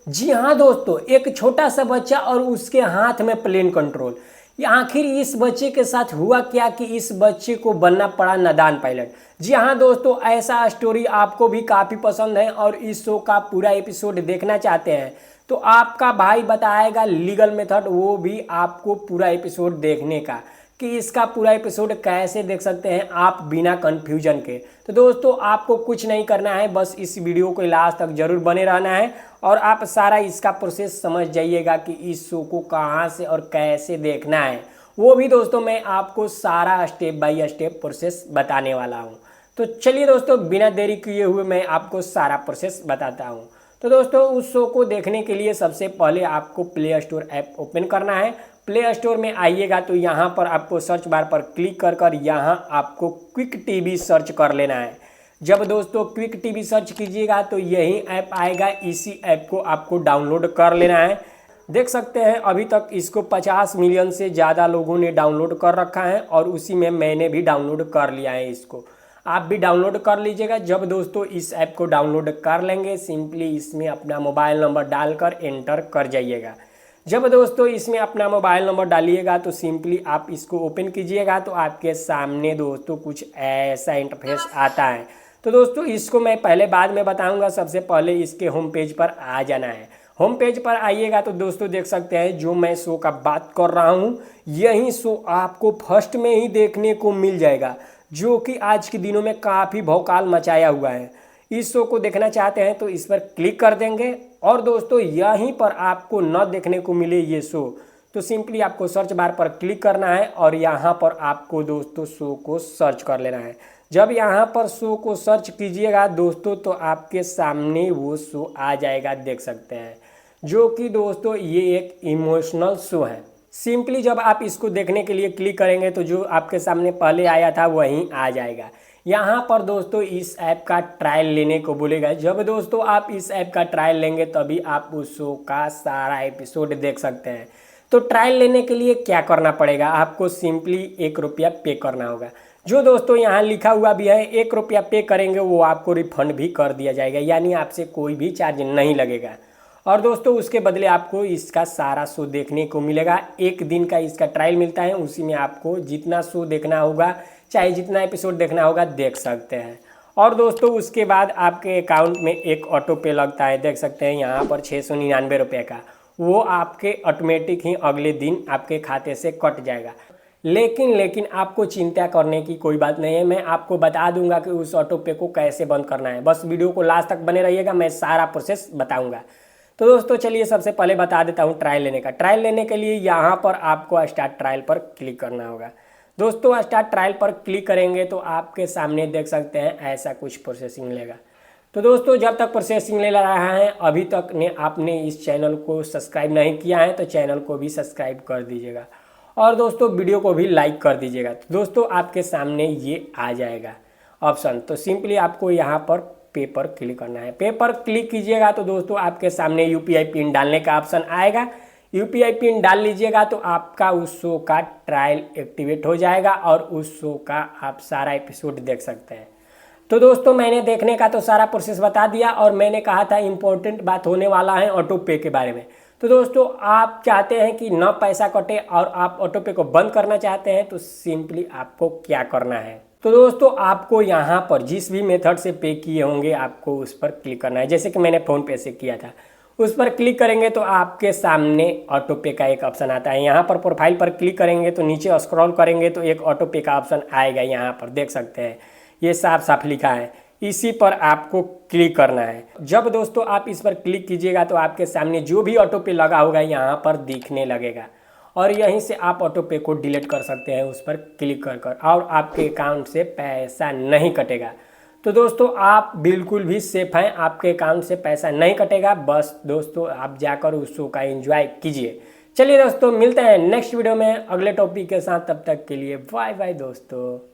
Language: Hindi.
जी हाँ दोस्तों, एक छोटा सा बच्चा और उसके हाथ में प्लेन कंट्रोल। ये आखिर इस बच्चे के साथ हुआ क्या कि इस बच्चे को बनना पड़ा नादान पायलट। जी हाँ दोस्तों, ऐसा स्टोरी आपको भी काफ़ी पसंद है और इस शो का पूरा एपिसोड देखना चाहते हैं तो आपका भाई बताएगा लीगल मेथड, वो भी आपको पूरा एपिसोड देखने का कि इसका पूरा एपिसोड कैसे देख सकते हैं आप बिना कन्फ्यूजन के। तो दोस्तों आपको कुछ नहीं करना है, बस इस वीडियो को लास्ट तक जरूर बने रहना है और आप सारा इसका प्रोसेस समझ जाइएगा कि इस शो को कहाँ से और कैसे देखना है। वो भी दोस्तों मैं आपको सारा स्टेप बाय स्टेप प्रोसेस बताने वाला हूँ। तो चलिए दोस्तों, बिना देरी किए हुए मैं आपको सारा प्रोसेस बताता हूँ। तो दोस्तों उस शो को देखने के लिए सबसे पहले आपको प्ले स्टोर ऐप ओपन करना है। प्ले स्टोर में आइएगा तो यहाँ पर आपको सर्च बार पर क्लिक कर यहाँ आपको क्विक टीवी सर्च कर लेना है। जब दोस्तों क्विक टीवी सर्च कीजिएगा तो यही ऐप आएगा, इसी ऐप को आपको डाउनलोड कर लेना है। देख सकते हैं अभी तक इसको 50 मिलियन से ज़्यादा लोगों ने डाउनलोड कर रखा है और उसी में मैंने भी डाउनलोड कर लिया है। इसको आप भी डाउनलोड कर लीजिएगा। जब दोस्तों इस ऐप को डाउनलोड कर लेंगे सिंपली इसमें अपना मोबाइल नंबर डालकर एंटर कर जाइएगा। जब दोस्तों इसमें अपना मोबाइल नंबर डालिएगा तो सिंपली आप इसको ओपन कीजिएगा तो आपके सामने दोस्तों कुछ ऐसा इंटरफेस आता है। तो दोस्तों इसको मैं पहले बाद में बताऊंगा, सबसे पहले इसके होम पेज पर आ जाना है। होम पेज पर आइएगा तो दोस्तों देख सकते हैं जो मैं शो का बात कर रहा हूँ यही शो आपको फर्स्ट में ही देखने को मिल जाएगा, जो कि आज के दिनों में काफ़ी भौकाल मचाया हुआ है। इस शो को देखना चाहते हैं तो इस पर क्लिक कर देंगे और दोस्तों यहीं पर आपको न देखने को मिले ये शो तो सिंपली आपको सर्च बार पर क्लिक करना है और यहाँ पर आपको दोस्तों शो को सर्च कर लेना है। जब यहाँ पर शो को सर्च कीजिएगा दोस्तों तो आपके सामने वो शो आ जाएगा, देख सकते हैं, जो कि दोस्तों ये एक इमोशनल शो है। सिंपली जब आप इसको देखने के लिए क्लिक करेंगे तो जो आपके सामने पहले आया था वहीं आ जाएगा। यहाँ पर दोस्तों इस ऐप का ट्रायल लेने को बोलेगा। जब दोस्तों आप इस ऐप का ट्रायल लेंगे तभी आप उस शो का सारा एपिसोड देख सकते हैं। तो ट्रायल लेने के लिए क्या करना पड़ेगा, आपको सिंपली 1 रुपया पे करना होगा। जो दोस्तों यहाँ लिखा हुआ भी है 1 रुपया पे करेंगे वो आपको रिफंड भी कर दिया जाएगा, यानी आपसे कोई भी चार्ज नहीं लगेगा। और दोस्तों उसके बदले आपको इसका सारा शो देखने को मिलेगा। 1 दिन का इसका ट्रायल मिलता है, उसी में आपको जितना शो देखना होगा चाहे जितना एपिसोड देखना होगा देख सकते हैं। और दोस्तों उसके बाद आपके अकाउंट में एक ऑटो पे लगता है, देख सकते हैं यहाँ पर 699 रुपये का, वो आपके ऑटोमेटिक ही अगले दिन आपके खाते से कट जाएगा। लेकिन आपको चिंता करने की कोई बात नहीं है, मैं आपको बता दूंगा कि उस ऑटो पे को कैसे बंद करना है। बस वीडियो को लास्ट तक बने रहिएगा, मैं सारा प्रोसेस बताऊंगा। तो दोस्तों चलिए सबसे पहले बता देता हूँ ट्रायल लेने का। ट्रायल लेने के लिए यहाँ पर आपको स्टार्ट ट्रायल पर क्लिक करना होगा। दोस्तों स्टार्ट ट्रायल पर क्लिक करेंगे तो आपके सामने देख सकते हैं ऐसा कुछ प्रोसेसिंग लेगा। तो दोस्तों जब तक प्रोसेसिंग ले रहा है अभी तक ने आपने इस चैनल को सब्सक्राइब नहीं किया है तो चैनल को भी सब्सक्राइब कर दीजिएगा और दोस्तों वीडियो को भी लाइक कर दीजिएगा। तो दोस्तों आपके सामने ये आ जाएगा ऑप्शन, तो सिंपली आपको यहाँ पर पे पर क्लिक करना है। पे पर क्लिक कीजिएगा तो दोस्तों आपके सामने यूपीआई पिन डालने का ऑप्शन आएगा। यूपीआई पिन डाल लीजिएगा तो आपका उस शो का ट्रायल एक्टिवेट हो जाएगा और उस शो का आप सारा एपिसोड देख सकते हैं। तो दोस्तों मैंने देखने का तो सारा प्रोसेस बता दिया और मैंने कहा था इम्पोर्टेंट बात होने वाला है ऑटो पे के बारे में। तो दोस्तों आप चाहते हैं कि न पैसा कटे और आप ऑटो पे को बंद करना चाहते हैं तो सिंपली आपको क्या करना है, तो दोस्तों आपको यहाँ पर जिस भी मेथड से पे किए होंगे आपको उस पर क्लिक करना है। जैसे कि मैंने फ़ोन पे से किया था, उस पर क्लिक करेंगे तो आपके सामने ऑटो पे का एक ऑप्शन आता है। यहाँ पर प्रोफाइल पर क्लिक करेंगे तो नीचे स्क्रॉल करेंगे तो एक ऑटो पे का ऑप्शन आएगा। यहाँ पर देख सकते हैं ये साफ साफ लिखा है, इसी पर आपको क्लिक करना है। जब दोस्तों आप इस पर क्लिक कीजिएगा तो आपके सामने जो भी ऑटो पे लगा होगा यहाँ पर दिखने लगेगा और यहीं से आप ऑटो पे को डिलीट कर सकते हैं उस पर क्लिक कर और आपके अकाउंट से पैसा नहीं कटेगा। तो दोस्तों आप बिल्कुल भी सेफ हैं, आपके अकाउंट से पैसा नहीं कटेगा। बस दोस्तों आप जाकर उस शो का एंजॉय कीजिए। चलिए दोस्तों मिलते हैं नेक्स्ट वीडियो में अगले टॉपिक के साथ, तब तक के लिए बाय बाय दोस्तों।